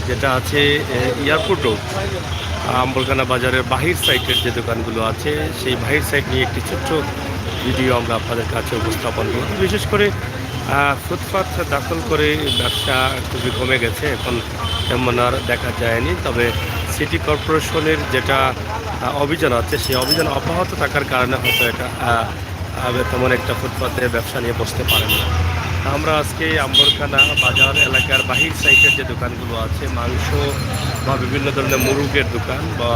যেটা আছে airport road Ambarkhana বাজারের বাহির সাইডের যে দোকানগুলো আছে সেই বাহির সাইড নিয়ে একটি ছোট্ট ভিডিও আমরা আপনাদের কাছে উপস্থাপন করব। বিশেষ করে ফুটপাথ দখল করে ব্যবসা খুবই কমে গেছে, এখন তেমন আর দেখা যায়নি। তবে সিটি কর্পোরেশনের যেটা অভিযান আছে সেই অভিযান অব্যাহত থাকার কারণে হয়তো এটা তেমন একটা ফুটপাথে ব্যবসা নিয়ে বসতে পারেন না। আমরা আজকে আম্বরখানা বাজার এলাকার বাহির সাইডের যে দোকানগুলো আছে মাংস বা বিভিন্ন ধরনের মুরগের দোকান বা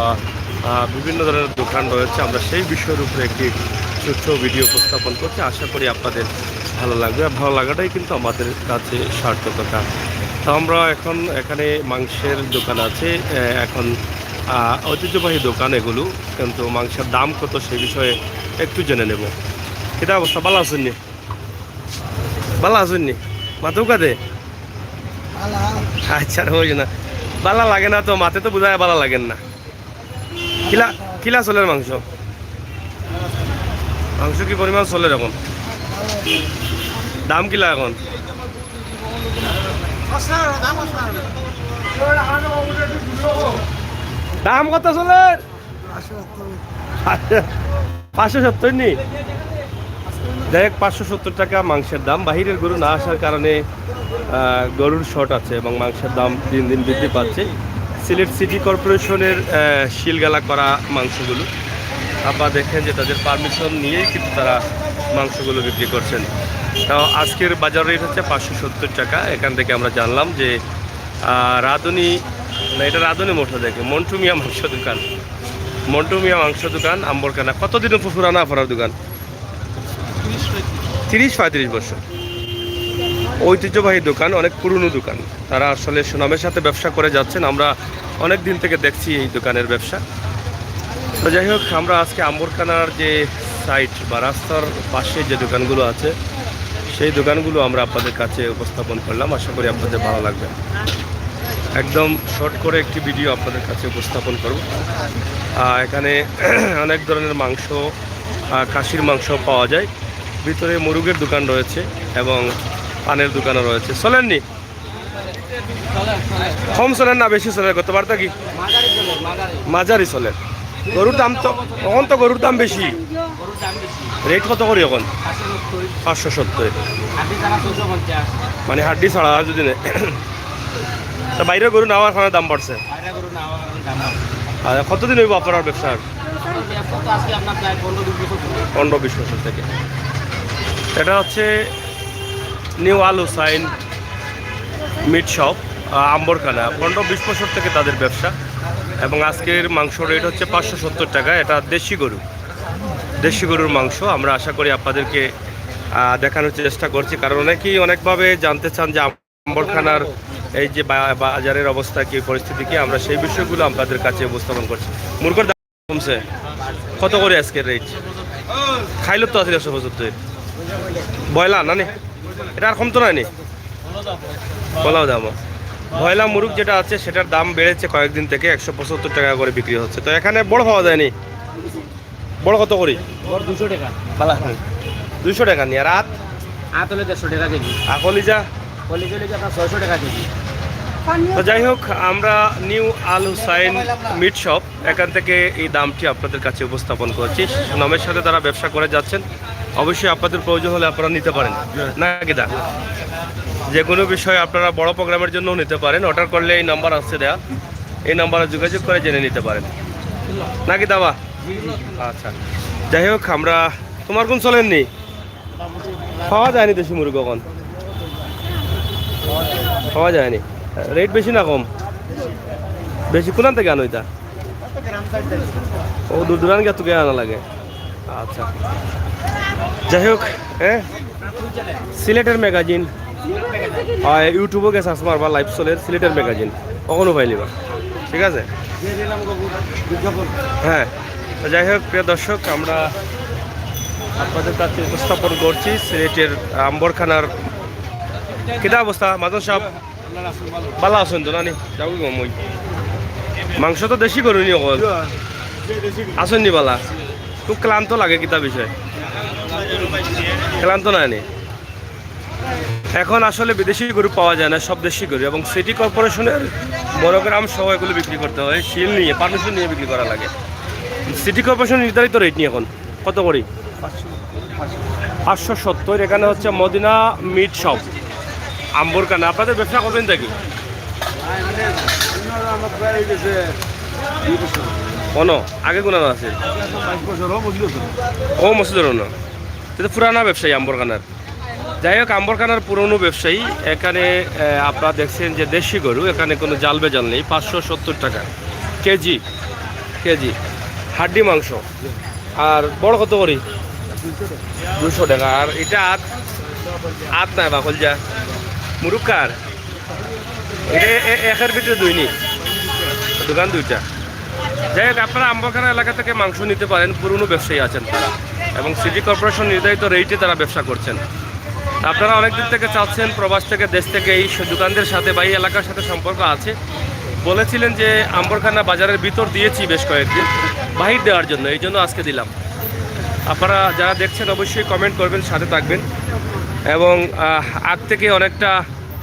বিভিন্ন ধরনের দোকান রয়েছে, আমরা সেই বিষয়ের উপরে একটি ছোট্ট ভিডিও উপস্থাপন করছি। আশা করি আপনাদের ভালো লাগবে। ভালো লাগাটাই কিন্তু আমাদের কাছে সার্থকতা। তো আমরা এখন এখানে মাংসের দোকান আছে, এখন ঐতিহ্যবাহী দোকান এগুলো, কিন্তু মাংসের দাম কত সেই বিষয়ে একটু জেনে নেব। এটা অবস্থা ভালো আছেন নি? ভালো আছেন নি? মাথেও কাঁদে? আচ্ছা ওই না বালা লাগে না তো, মাথে তো বোঝায় বালা লাগেন না। কিলা কিলা চলের মাংস? মাংস কি পরিমাণ চলে এখন? দাম কিলা এখন? দাম কত চলে? 570 নি? দেখ 570 টাকা মাংসের দাম। বাহিরের গরু না আসার কারণে গরুর শর্ট আছে এবং মাংসের দাম দিন দিন বৃদ্ধি পাচ্ছে। সিলেট সিটি কর্পোরেশনের শিলগালা করা মাংসগুলো আপনারা দেখেন যে তাদের পারমিশন নিয়েই কিন্তু তারা মাংসগুলো বিক্রি করছেন। তো আজকের বাজার রেট হচ্ছে 570 টাকা। এখান থেকে আমরা জানলাম যে রাঁধুনি না, এটা রাঁধুনি মোটা দেখে মন্টু মিয়া মাংস দোকান, মন্টু মিয়া মাংস দোকান আম্বরখানা। কতদিন পুরানা আপনার দোকান? 30-35 বছর। ঐতিহ্যবাহী দোকান, অনেক পুরনো দোকান। তারা আসলে সুনামের সাথে ব্যবসা করে যাচ্ছেন। আমরা অনেক দিন থেকে দেখছি এই দোকানের ব্যবসা। তো যাই হোক, আমরা আজকে আম্বরখানার যে সাইট বা রাস্তার পাশে যে দোকানগুলো আছে সেই দোকানগুলো আমরা আপনাদের কাছে উপস্থাপন করলাম। আশা করি আপনাদের ভালো লাগবে। একদম শর্ট করে একটি ভিডিও আপনাদের কাছে উপস্থাপন করব। এখানে অনেক ধরনের মাংস, খাসির মাংস পাওয়া যায়। ভিতরে মুরগের দোকান রয়েছে এবং পানের দোকানও রয়েছে। চলেননি? কম চলেন না বেশি চলে? কত বার্তা কি মাঝারি চলে? গরুর দাম তো এখন তো গরুর দাম বেশি। রেট কত করি এখন? 570, মানে হাড্ডি ছাড়া যদি নেই। তা বাইরের গরু নেওয়ার কারণে দাম বাড়ছে। কতদিন হইব আপনার ব্যবসার? 15-20 বছর থেকে। এটা হচ্ছে নিউ আল হুসাইন মিট শপ আম্বরখানা। 15-20 বছর থেকে তাদের ব্যবসা এবং আজকের মাংস রেট হচ্ছে 570 টাকা। এটা দেশি গরু, দেশি গরুর মাংস। আমরা আশা করি আপনাদেরকে দেখানোর চেষ্টা করছি, কারণ অনেকেই অনেকভাবে জানতে চান যে আম্বরখানার এই যে বাজারের অবস্থা কি, পরিস্থিতি কি। আমরা সেই বিষয়গুলো আপনাদের কাছে উপস্থাপন করছি। মুরগের দাম কমছে কত করে আজকের রেট? খাইলো তো আছে 170। বয়লা না নি? এটা আর কমতো না নি? বলাও দাম। ভয়লা মুরগ যেটা আছে সেটার দাম বেড়েছে কয়েকদিন থেকে, 175 টাকা করে বিক্রি হচ্ছে। তো এখানে বড় পাওয়া যায়নি? বড় কত করি? 200 টাকা। 200 টাকা নি। আর রাত হলে 150 টাকা কেজি। আর কলিজা? কলিজা আপনার 600 টাকা কেজি। তো যাই হোক, আমরা নিউ আল হুসাইন মিট শপ এখান থেকে এই দামটি আপনাদের কাছে উপস্থাপন করছি। নামের সাথে তারা ব্যবসা করে যাচ্ছেন। অবশ্যই আপনাদের প্রয়োজন হলে আপনারা নিতে পারেন নাকি দা? যে কোনো বিষয়ে আপনারা বড় প্রোগ্রামের জন্য নিতে পারেন। অর্ডার করলে এই নাম্বার আসছে দেয়া, এই নাম্বারে যোগাযোগ করে জেনে নিতে পারেন নাকি দাবা? আচ্ছা, যাই হোক, আমরা তোমার কোন চলেননি? পাওয়া যায়নি দেশি মুরগি কখন? পাওয়া যায়নি। রেট বেশি না কম? বেশি। কোন থেকে আনো এটা? ও দূর দূরান্ত গিয়ে তোকে আনা লাগে। আচ্ছা, যাই হোক, হ্যাঁ, সিলেটের ম্যাগাজিন ইউটিউবও গেছে আসমার বা লাইভ চলের সিলেটের ম্যাগাজিন কখনো পাইলিবা। ঠিক আছে, হ্যাঁ। যাই হোক, প্রিয় দর্শক, আমরা আপনাদের কাছে উপস্থাপন করছি সিলেটের আম্বরখানার কিটা অবস্থা। মাদন সাহেব ভালো আছেন তো? নানি যাবো মই মাংস তো দেশি করুনি অকল আসেননি বালা? খুব ক্লান্ত লাগে কিতা বিষয়? ক্লান্ত নাই নি? এখন আসলে বিদেশি গরু পাওয়া যায় না, সব দেশি গরু, এবং সিটি কর্পোরেশনের মনোগ্রাম সহ এগুলো বিক্রি করতে হয়, শিল নিয়ে পারমিশন নিয়ে বিক্রি করা লাগে। সিটি কর্পোরেশন নির্ধারিত রেট নিয়ে এখন কত করে? 570। এখানে হচ্ছে মদিনা মিট শপ আম্বরকানা। আপনাদের ব্যবসা করবেন দেখি কোনো আগে গুণানো আছে ও মসজিদের অন্য তো পুরানা ব্যবসায়ী আম্বরকানার। যাই হোক, আম্বরকানার পুরনো ব্যবসায়ী। এখানে আপনারা দেখছেন যে দেশি গরু, এখানে কোনো জাল বেজাল নেই। 570 টাকা কেজি, কেজি হাড্ডি মাংস। আর বড় কত করি? 200 টাকা। আর এটা আত নাই বা কলজা মুরুক্কার, একের ভিতরে দুই নি দোকান দুইটা। যাই হোক, আপনারা আম্বরকানা এলাকা থেকে মাংস নিতে পারেন, পুরনো ব্যবসায়ী আছেন তারা, এবং সিটি কর্পোরেশন নির্ধারিত রেটে তারা ব্যবসা করছেন। আপনারা অনেক দিন থেকে চাচ্ছেন, প্রবাস থেকে দেশ থেকে এই দোকানদের সাথে বা এই এলাকার সাথে সম্পর্ক আছে, বলেছিলেন যে আম্বরকানা বাজারের ভিতর দিয়েছি বেশ কয়েকদিন বাহির দেওয়ার জন্য, এই জন্য আজকে দিলাম। আপনারা যারা দেখছেন অবশ্যই কমেন্ট করবেন, সাথে থাকবেন। এবং আগ থেকে অনেকটা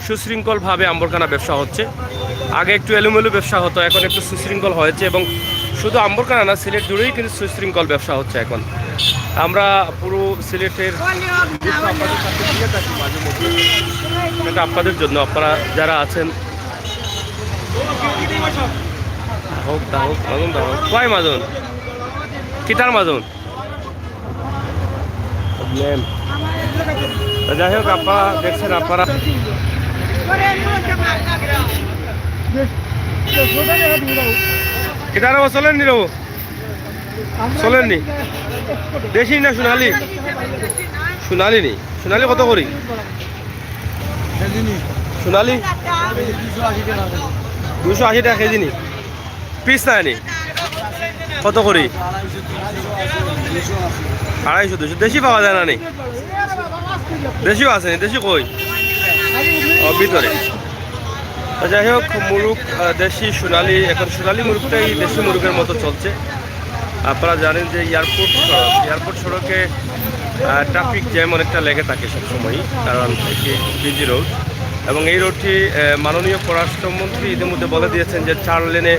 সুশৃঙ্খলভাবে আম্বরকানা ব্যবসা হচ্ছে। আগে একটু এলোমেলো ব্যবসা হতো, এখন একটু সুশৃঙ্খল হয়েছে, এবং শুধু আম্বরকানা না, সিলেট জুড়েই কিন্তু সুশৃঙ্খল ব্যবসা হচ্ছে এখন। আমরা পুরো সিলেটের এটা আপনাদের জন্য, আপনারা যারা আছেন হোক তা হোক মাজন তা হোক কয় মাজন কিতার মাজন। যাই হোক, আপনারা দেখছেন, আপনারা কিতার চলেননি রবো, চলেননি দেশি না সোনালি? সোনালি নি, সোনালি কত করি? সোনালি 280 টাকা কেজি নি, পিস নাই নি কত করি? 250 200। দেশি পাওয়া যায় না নি? দেশিও আছে নি? দেশি কই? ও ভিতরে। যাই হোক, মুরুগ দেশি সোনালি, এখন সোনালি মুরুগটাই দেশি মুরুগের মতো চলছে। আপনারা জানেন যে এয়ারপোর্ট সড়কে ট্রাফিক জ্যাম অনেকটা লেগে থাকে সবসময়ই, কারণ এটি বিজি রোড, এবং এই রোডটি মাননীয় পররাষ্ট্রমন্ত্রী ইতিমধ্যে বলে দিয়েছেন যে 4 লেনে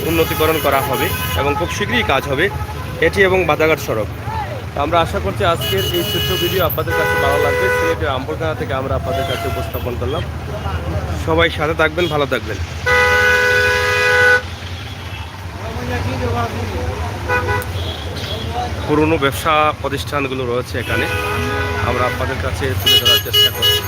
উন্নতিকরণ করা হবে এবং খুব শীঘ্রই কাজ হবে এটি এবং বাজারঘাট সড়ক। আমরা আশা করছি আজকের এই ছোট্ট ভিডিও আপনাদের কাছে ভালো লাগবে। সিলেটের আম্বরকানা থেকে আমরা আপনাদের কাছে উপস্থাপন করলাম। সবাই সাথে থাকবেন, ভালো থাকবেন। পুরনো ব্যবসা প্রতিষ্ঠানগুলো রয়েছে এখানে, আমরা আপনাদের কাছে তুলে ধরার চেষ্টা করছি।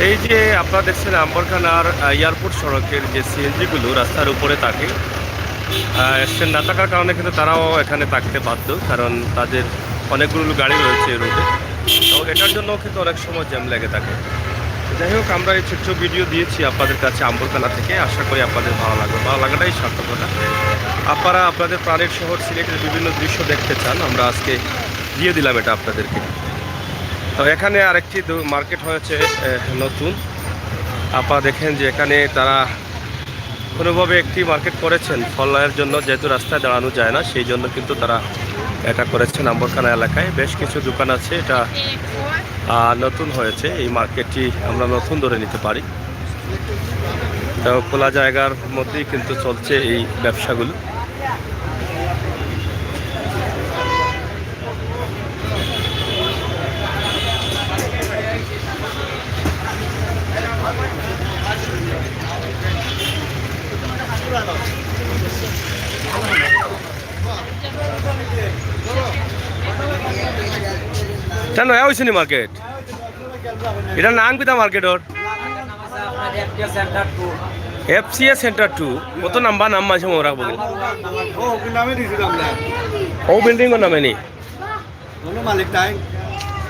এই যে আপনারা দেখছেন আম্বরকানার এয়ারপোর্ট সড়কের যে সিএনজিগুলো রাস্তার উপরে থাকে, স্ট্যান্ড না থাকার কারণে কিন্তু তারাও এখানে থাকতে বাধ্য, কারণ তাদের অনেকগুলো গাড়ি রয়েছে এই রুটে, তো এটার জন্য কিন্তু অনেক সময় জ্যাম লেগে থাকে। যাই হোক, আমরা এই ছোট্ট ভিডিও দিয়েছি আপনাদের কাছে আম্বরকানা থেকে, আশা করি আপনাদের ভালো লাগবে। ভালো লাগাটাই সার্থকতা। আপনারা আপনাদের প্রাণের শহর সিলেটের বিভিন্ন দৃশ্য দেখতে চান, আমরা আজকে দিয়ে দিলাম এটা আপনাদেরকে। তো এখানে আরেকটি মার্কেট হয়েছে নতুন, আপনারা দেখেন যে এখানে তারা কোনোভাবে একটি মার্কেট করেছেন ফলের জন্য, যেহেতু রাস্তায় দাঁড়ানো যায় না, সেই জন্য কিন্তু তারা এটা করেছেন আম্বরকানা এলাকায়। বেশ কিছু দোকান আছে, এটা নতুন হয়েছে এই মার্কেটটি, আমরা নতুন ধরে নিতে পারি। তো খোলা জায়গার মধ্যেই কিন্তু চলছে এই ব্যবসাগুলো। কেন হয়েছে নি মার্কেট? এটার নাম কিতা মার্কেটর? FCA centre 2। কত নাম্বার নাম আছে মোরা বলি? ও বিল্ডিং এর নামে নি?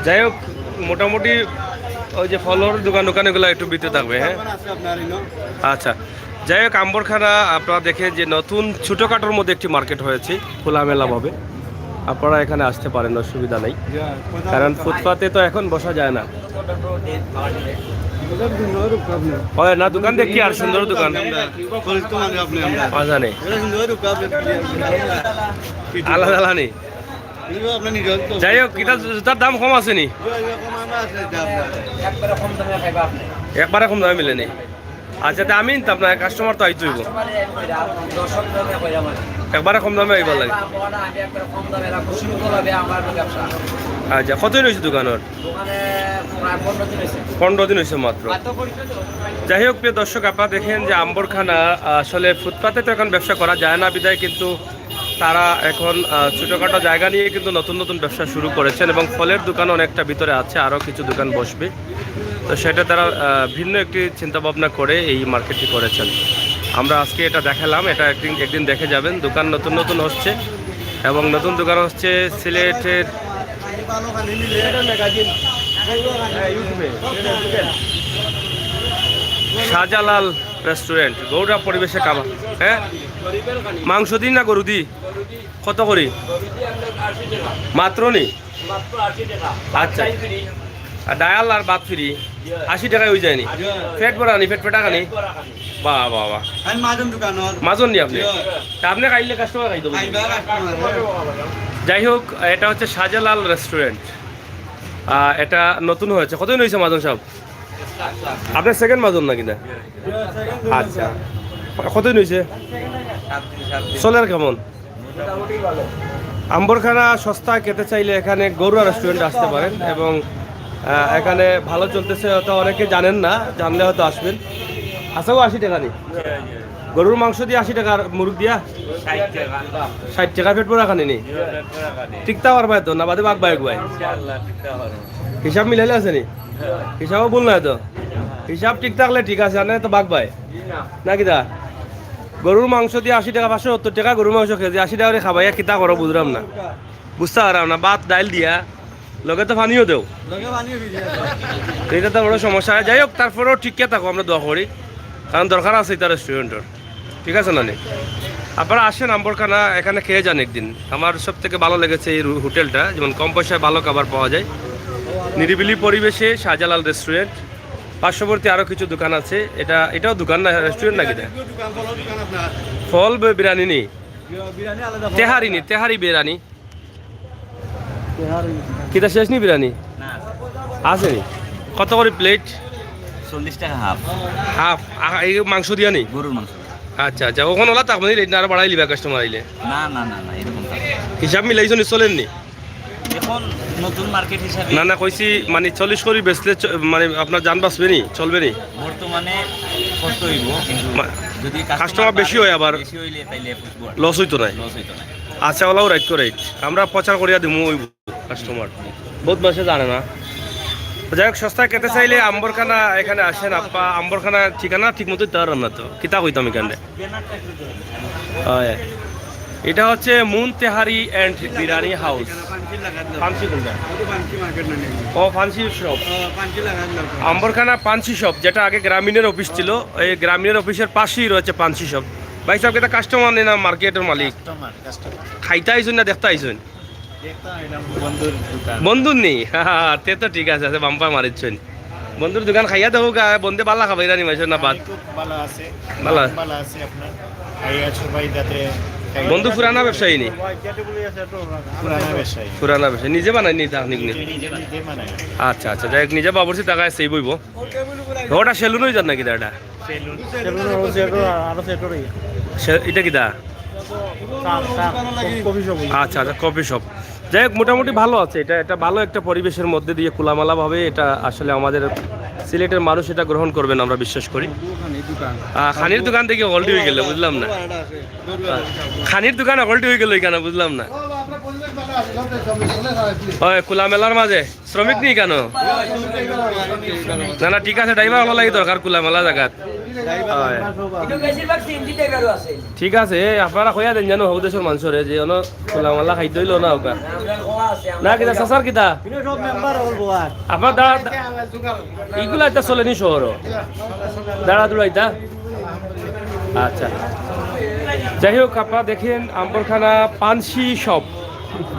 যাই হোক, মোটামুটি ওই যে ফলর দোকানগুলো একটু ভিতরে থাকবে। হ্যাঁ, আচ্ছা। যাই হোক, আম্বরকানা আপনারা দেখেন যে নতুন ছোটোখাটোর মধ্যে একটি মার্কেট হয়েছে খোলামেলাভাবে। আপনারা এখানে আসতে পারেন, অসুবিধা নেই, কারণ ফুটপাতে তো এখন বসা যায় না। হয় না, দোকান দেখি আর সুন্দর দোকান জানে আলাদা আলাদা নেই। যাই হোক, এটা জুতার দাম কম আছে নি? একবারে কম দামে মিলে নি? আচ্ছা, তা আমি আপনার কাস্টমার তো আইতে হইব, একবারে কম দামে আইবার লাগে। আচ্ছা, কতদিন হয়েছে দোকানের? 15 দিন হয়েছে মাত্র। যাই হোক, প্রিয় দর্শক, আপনারা দেখেন যে আম্বরখানা আসলে ফুটপাতে তো এখন ব্যবসা করা যায় না বিদায় কিন্তু তারা এখন ছোটোখাটো জায়গা নিয়ে কিন্তু নতুন নতুন ব্যবসা শুরু করেছেন এবং ফলের দোকান অনেকটা ভিতরে আছে, আরও কিছু দোকান বসবে। তো সেটা তারা ভিন্ন একটি চিন্তাভাবনা করে এই মার্কেটটি করেছেন। আমরা আজকে এটা দেখালাম, এটা একদিন দেখে যাবেন। দোকান নতুন নতুন হচ্ছে এবং নতুন দোকান হচ্ছে সিলেটের শাহজালাল রেস্টুরেন্ট, গৌড়া পরিবেশে খাবার। হ্যাঁ, মাংস দিন না গরু দি? কত করি মাত্র নি? আচ্ছা, আর ডায়াল আর বাদ ফ্রি 80 টাকায় হয়ে যায়নি? পেট ভরা নি? পেট পেটা খানি? বাহ বাহ বাহ, মাজন নি আপনি? তা আপনি খাইলে কাস্টমার খাই দেবো। যাই হোক, এটা হচ্ছে শাহজালাল রেস্টুরেন্ট, এটা নতুন হয়েছে। কতদিন হয়েছে মাজন সাহেব? আপনার সেকেন্ড মাজন নাকি না? আচ্ছা, কতদিন হয়েছে? চলের কেমন? আম্বরখানা সস্তা খেতে চাইলে এখানে গরুয়া রেস্টুরেন্টে আসতে পারেন এবং এখানে ভালো চলতেছে, হয়তো অনেকে জানেন না, জানলে হয়তো আসবেন। আচ্ছা, 80 টাকা নি গরুর মাংস দিয়ে? 80 টাকার মুরগ দিয়া 60 টাকা পেট পরা খানি নি? টিকতা পারবা তো না? বাদে বাঘ বাইক ভাই হিসাব মিলাইলে আছে নি? হিসাবও ভুল নাই তো? হিসাব ঠিক থাকলে ঠিক আছে, না তো বাঘ ভাই নাকি দা? গরুর মাংস দিয়ে 80 টাকা, 570 টাকা গরুর মাংস খেয়েছি, 80 টাকা করে খাবাইয়া কিতা করো বুঝলাম না, বুঝতে পারলাম না। ভাত ডাইল দিয়া লগে তো পানিও দেও, এটা তো বড় সমস্যা। যাই হোক, তারপরেও ঠিকই থাকো, আমরা দোয়া করি, কারণ দরকার আছে এটা রেস্টুরেন্টের, ঠিক আছে না? আপনারা আসেন আম্বরখানা, এখানে খেয়ে যান একদিন। আমার সব থেকে ভালো লেগেছে এই হোটেলটা, যেমন কম পয়সায় ভালো খাবার পাওয়া যায়, নিরিবিলি পরিবেশে। শাহজালাল রেস্টুরেন্ট, পার্শ্ববর্তী আরও কিছু দোকান আছে। এটাও দোকান না, রেস্টুরেন্ট নাকি? ফল বিরিয়ানি নি? তেহারি নি? তেহারি বিরিয়ানি কিতা শেষ নি? বিরিয়ানি আছে নি? কত করে প্লেট? 40 টাকা হাফ। হাফ? এই মাংস দিয়া নি? গরুর মাংস। আচ্ছা আচ্ছা, ওখানে ওলা তাক মানে রেট না আরো বাড়াই লিবা কাস্টমার আইলে? না না না না, এরকম থাকে। হিসাব মিলাইছো নি? চলেন নি? এখন নতুন মার্কেট হিসাবে না না, কইছি মানে 40 করে বেচলে মানে আপনার জান বাঁচবে নি? চলবে নি? বর্তমানে কষ্ট হইব, কিন্তু যদি কাস্টমার বেশি হয় আবার বেশি হইলে তাইলে লস হইতো নাই? লস হইতো না। আচ্ছা, ওলাও রাইট করে আমরা প্রচার করিয়া দিমু, ওই কাস্টমার বহুত মাসে জানে না। যাই হোক, সস্তায় খেতে চাইলে আম্বরখানা এখানে আসেন। আপা আম্বরখানা ঠিকানা ঠিক মতো দিতে পারলাম না তো, কিতা কইতাম এখানে। এটা হচ্ছে moon tehari and biryani house. Fancy কোনটা? ও, ফান্সি শপ, আম্বরখানা পানসি শপ, যেটা আগে গ্রামীণের অফিস ছিল। এই গ্রামীণের অফিসের পাশেই রয়েছে পানসি শপ। ভাই সাহেব, এটা কাস্টমার নেই না মার্কেটের মালিক? খাইতে আইসুন না দেখতে আইসুন? বন্ধুর নেই? হ্যাঁ, তে তো ঠিক আছে, বাম্পার মারিচ্ছেন। বন্ধুর দোকান খাইয়া দেখো, বন্ধে বালা খাবাই রানি মাইছেন না? বাদ বালা বন্ধু পুরানা ব্যবসায়ী নি? পুরানা ব্যবসায়ী নিজে বানাই নি? আচ্ছা আচ্ছা, যাই হোক, নিজে বাবরছি টাকা সেই বইব। ওটা সেলুন হয়ে যান নাকি? এটা এটা কিটা? আচ্ছা আচ্ছা, কফি শপ। যাই হোক, মোটামুটি ভালো আছে। এটা ভালো একটা পরিবেশের মধ্যে দিয়ে খোলামেলাভাবে এটা আসলে আমাদের সিলেটের মানুষ এটা গ্রহণ করবেন আমরা বিশ্বাস করি। খানির দোকান থেকে অল্টি হয়ে গেল, বুঝলাম না। খানির দোকান অল্টি হয়ে গেল এখানে, বুঝলাম না। হয় খোলামেলার মাঝে শ্রমিক নেই কেন? না না, ঠিক আছে, ড্রাইভার ভালো লাগে দরকার খোলামেলা জায়গাত। ঠিক আছে, আপনারা কইয়া দেন জানো দেশের মানুষরে যে খোলামেলা খাইতে হইল না ওকা না কিতা সাসার কিতা আপনার দাঁড়া এইগুলা এটা চলেনি শহর দাঁড়া দুড়াইতা। আচ্ছা, যাই হোক, আপনারা দেখেন আম্বরখানা পানসি শপ,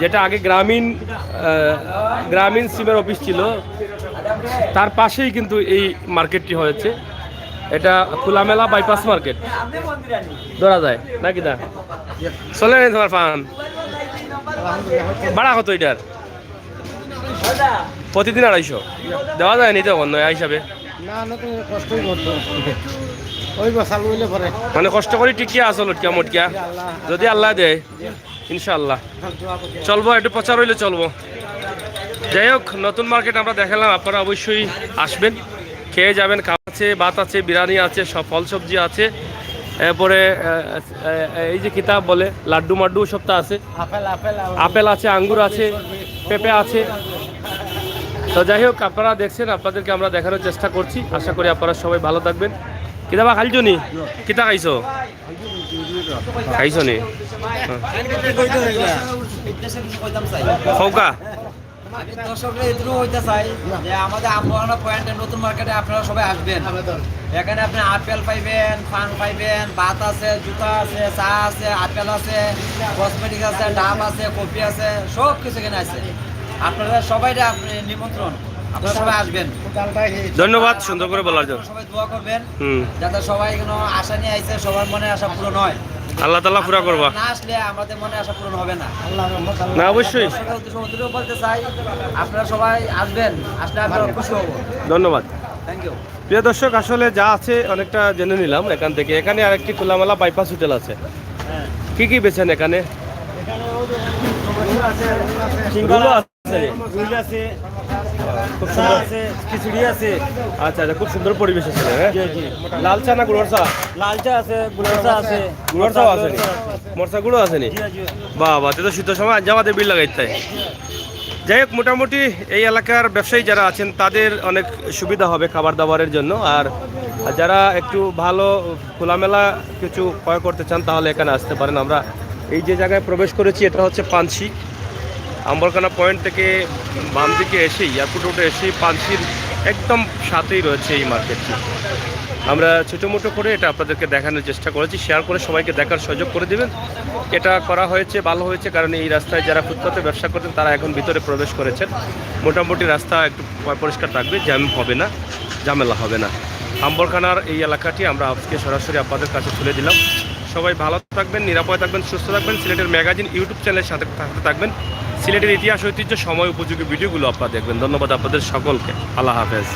যেটা আগে গ্রামীণ সিমের অফিস ছিল, তার পাশেই কিন্তু এই মার্কেটটি হয়েছে। এটা খোলামেলা বাইপাস মার্কেট ধরা যায় নাকি না? চলে নেই তোমার পান ভাড়া কত এটার? প্রতিদিন 250 দেওয়া যায় নি তখন নয় হিসাবে, না না তুমি কষ্টই করতো ওই বসাল বইলে পরে মানে কষ্ট করি টিকিয়া আসল লটকিয়া মটকিয়া যদি আল্লাহ দেয় ইনশাআল্লাহ চলবো, একটু প্রচার হইলে চলবো। যাই হোক, নতুন মার্কেট আমরা দেখালাম, আপনারা অবশ্যই আসবেন, খেয়ে যাবেন। খাওয়া আছে, ভাত আছে, বিরিয়ানি আছে, সব ফল সবজি আছে, এরপরে এই যে কিতাব বলে লাড্ডু মাড্ডু সবটা আছে, আপেল আপেল আপেল আছে, আঙ্গুর আছে, পেঁপে আছে। তো যাই হোক, আপনারা দেখছেন, আপনাদেরকে আমরা দেখানোর চেষ্টা করছি। আশা করি আপনারা সবাই ভালো থাকবেন। কিতাবা খাইছো নি? কিতা খাইছো? খাইছো নি? খৌকা আমি দর্শকরা এটুকু হইতে চাই যে আমাদের আমবাগান পয়েন্টে নতুন মার্কেটে আপনারা সবাই আসবেন। এখানে আপনি আপেল পাইবেন, পান পাইবেন, ভাত আছে, জুতা আছে, চা আছে, আপেল আছে, কসমেটিক আছে, ডাব আছে, কফি আছে, সব কিছু এখানে আছে। আপনারা সবাই নিমন্ত্রণ, আপনারা সবাই আসবেন। ধন্যবাদ সুন্দর করে বলার জন্য। সবাই দোয়া করবেন হুম, যাতে সবাই এখানে আশা নিয়ে আইছে, সবার মনে আশা পূরণ হয়। আল্লাহ তাআলা পুরা করবা। না আসলে আমাদের মনে আশা পূরণ হবে না। না অবশ্যই, দর্শকদের বলতে চাই আপনারা সবাই আসবেন, আসলে আমরা খুশি হব। ধন্যবাদ। Thank you. প্রিয় দর্শক, আসলে যা আছে অনেকটা জেনে নিলাম এখান থেকে। এখানে আরেকটি খোলামেলা বাইপাস হোটেল আছে, কি কি বেছেন এখানে? গুলো আছে, খুব সুন্দর খিচুড়ি আছে, আচ্ছা আচ্ছা, খুব সুন্দর পরিবেশ আছে। হ্যাঁ, লাল চা না গুড়র চা? লাল চা আছে, গুড়ের চা আছে, গুড়র চাও আছে নি? মরচা গুঁড়ো আছে নি? বাহ বাহ, তো শীতের সময় জামাতে বিল লাগাইতে। যাই হোক, মোটামুটি এই এলাকার ব্যবসায়ী যারা আছেন তাদের অনেক সুবিধা হবে খাবার দাবারের জন্য। আর যারা একটু ভালো খোলামেলা কিছু ক্রয় করতে চান তাহলে এখানে আসতে পারেন। আমরা এই যে জায়গায় প্রবেশ করেছি এটা হচ্ছে পানশি। আম্বরখানা পয়েন্ট থেকে বাম দিকে এসেই এয়ারপোর্ট রোডে এসেই পানশির একদম সাথেই রয়েছে এই মার্কেটটি। আমরা ছোটো মোটো করে এটা আপনাদেরকে দেখানোর চেষ্টা করেছি, শেয়ার করে সবাইকে দেখার সুযোগ করে দেবেন। এটা করা হয়েছে, ভালো হয়েছে, কারণ এই রাস্তায় যারা ফুটপাতে ব্যবসা করতেন তারা এখন ভিতরে প্রবেশ করেছেন। মোটামুটি রাস্তা একটু পরিষ্কার থাকবে, জ্যাম হবে না, ঝামেলা হবে না। আম্বরখানার এই এলাকাটি আমরা আজকে সরাসরি আপনাদের কাছে তুলে দিলাম। সবাই ভালো থাকবেন, নিরাপদে থাকবেন, সুস্থ থাকবেন। সিলেটের ম্যাগাজিন ইউটিউব চ্যানেলের সাথে থাকবেন। সিলেটের ইতিহাস ঐতিহ্য সময় উপযোগী ভিডিওগুলো আপনারা দেখবেন। ধন্যবাদ আপনাদের সকলকে। আল্লাহ হাফেজ।